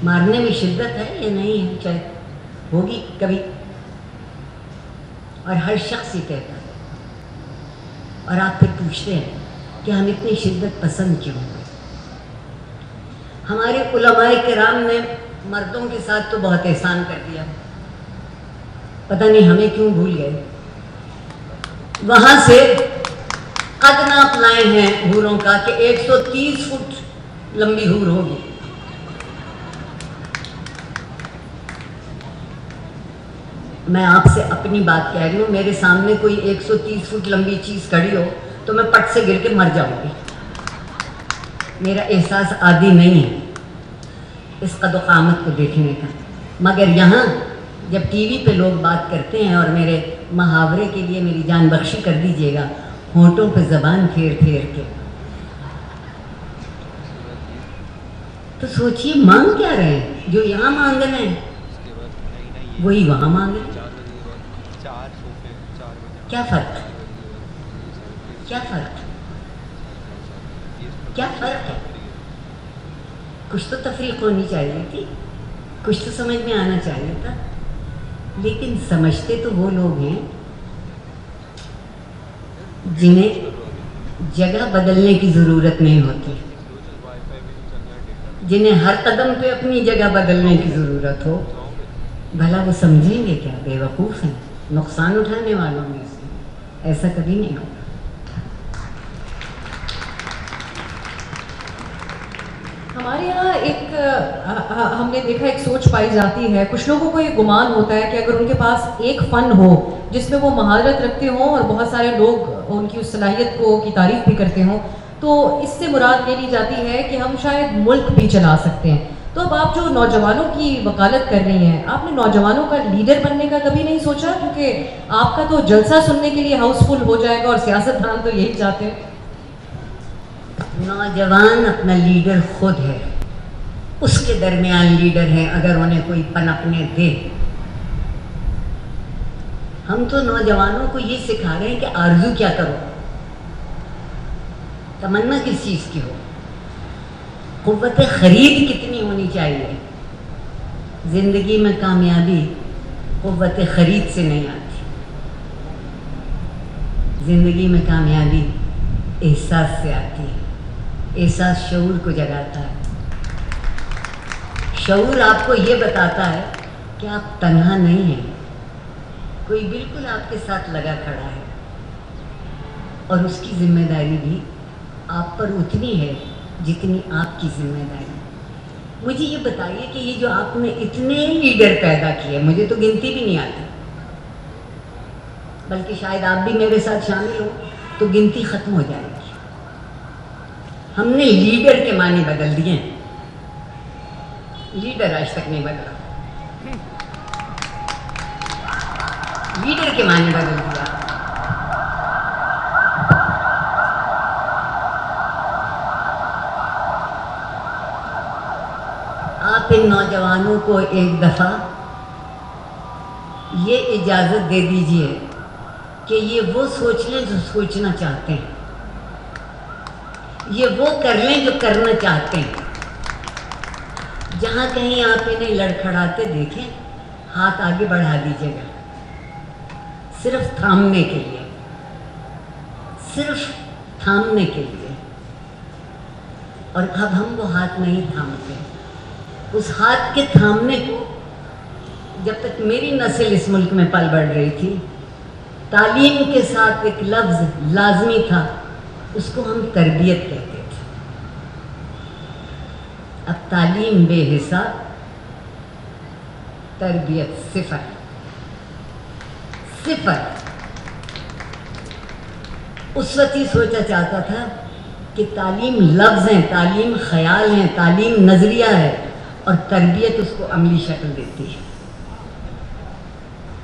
مارنے میں شدت ہے یا نہیں ہے؟ چاہے ہوگی کبھی، اور ہر شخص یہ کہتا ہے، اور آپ پھر پوچھتے ہیں کہ ہم اتنی شدت پسند کیوں ہیں؟ ہمارے علماء کرام نے مردوں کے ساتھ تو بہت احسان کر دیا، پتہ نہیں ہمیں کیوں بھول گئے۔ وہاں سے قد ناپ لائے ہیں حوروں کا کہ 130 فٹ لمبی حور ہوگی۔ میں آپ سے اپنی بات کہہ رہی ہوں، میرے سامنے کوئی 130 فٹ لمبی چیز کھڑی ہو تو میں پٹ سے گر کے مر جاؤں گی۔ میرا احساس عادی نہیں ہے اس قد و قامت کو دیکھنے کا، مگر یہاں جب ٹی وی پہ لوگ بات کرتے ہیں، اور میرے محاورے کے لیے میری جان بخشی کر دیجیے گا، ہونٹوں پہ زبان پھیر پھیر کے، تو سوچئے مانگ کیا رہے ہیں؟ جو یہاں مانگ رہے ہیں وہی وہاں مانگ رہے ہیں۔ کیا فرق ہے؟ کیا فرق ہے؟ کیا فرق ہے؟ کچھ تو تفریق ہونی چاہیے تھی، کچھ تو سمجھ میں آنا چاہیے تھا، لیکن سمجھتے تو وہ لوگ ہیں جنہیں جگہ بدلنے کی ضرورت نہیں ہوتی، جنہیں ہر قدم پہ اپنی جگہ بدلنے کی ضرورت ہو۔ بھلا وہ سمجھیں گے کیا؟ بے وقوف ہیں، نقصان اٹھانے والوں میں سے۔ ایسا کبھی نہیں ہوگا۔ ہمارے یہاں ایک ہم نے دیکھا ایک سوچ پائی جاتی ہے، کچھ لوگوں کو یہ گمان ہوتا ہے کہ اگر ان کے پاس ایک فن ہو جس میں وہ مہارت رکھتے ہوں اور بہت سارے لوگ ان کی اس صلاحیت کی تعریف بھی کرتے ہوں، تو اس سے مراد یہ لی جاتی ہے کہ ہم شاید ملک بھی چلا سکتے ہیں۔ تو اب آپ جو نوجوانوں کی وکالت کر رہی ہیں، آپ نے نوجوانوں کا لیڈر بننے کا کبھی نہیں سوچا؟ کیونکہ آپ کا تو جلسہ سننے کے لیے ہاؤس فل ہو جائے گا، اور سیاستدان تو یہی چاہتے ہیں۔ نوجوان اپنا لیڈر خود ہے، اس کے درمیان لیڈر ہے اگر انہیں کوئی پنپنے دے۔ ہم تو نوجوانوں کو یہ سکھا رہے ہیں کہ آرزو کیا کرو، تمنا کس چیز کی ہو، قوت خرید کتنی ہونی چاہیے۔ زندگی میں کامیابی قوت خرید سے نہیں آتی، زندگی میں کامیابی احساس سے آتی ہے۔ احساس شعور کو جگاتا ہے، شعور آپ کو یہ بتاتا ہے کہ آپ تنہا نہیں ہیں، کوئی بالکل آپ کے ساتھ لگا کھڑا ہے، اور اس کی ذمہ داری بھی آپ پر اتنی ہے جتنی آپ کی ذمہ داری۔ مجھے یہ بتائیے کہ یہ جو آپ نے اتنے لیڈر پیدا کیے، مجھے تو گنتی بھی نہیں آتی، بلکہ شاید آپ بھی میرے ساتھ شامل ہو تو گنتی ختم ہو جائے گی۔ ہم نے لیڈر کے معنی بدل دیے ہیں، لیڈر آج تک نہیں بدلا، لیڈر کے معنی بدل دیا۔ آپ ان نوجوانوں کو ایک دفعہ یہ اجازت دے دیجئے کہ یہ وہ سوچ لیں جو سوچنا چاہتے ہیں، یہ وہ کر لیں جو کرنا چاہتے ہیں۔ جہاں کہیں آپ انہیں لڑکھڑاتے دیکھیں، ہاتھ آگے بڑھا دیجیے گا، صرف تھامنے کے لیے، صرف تھامنے کے لیے۔ اور اب ہم وہ ہاتھ نہیں تھامتے۔ اس ہاتھ کے تھامنے کو، جب تک میری نسل اس ملک میں پل بڑھ رہی تھی، تعلیم کے ساتھ ایک لفظ لازمی تھا، اس کو ہم تربیت کہتے تھے۔ اب تعلیم بے حساب، تربیت صفر، صفر۔ اس وقت ہی سوچا چاہتا تھا کہ تعلیم لفظ ہیں، تعلیم خیال ہیں، تعلیم نظریہ ہے، اور تربیت اس کو عملی شکل دیتی ہے۔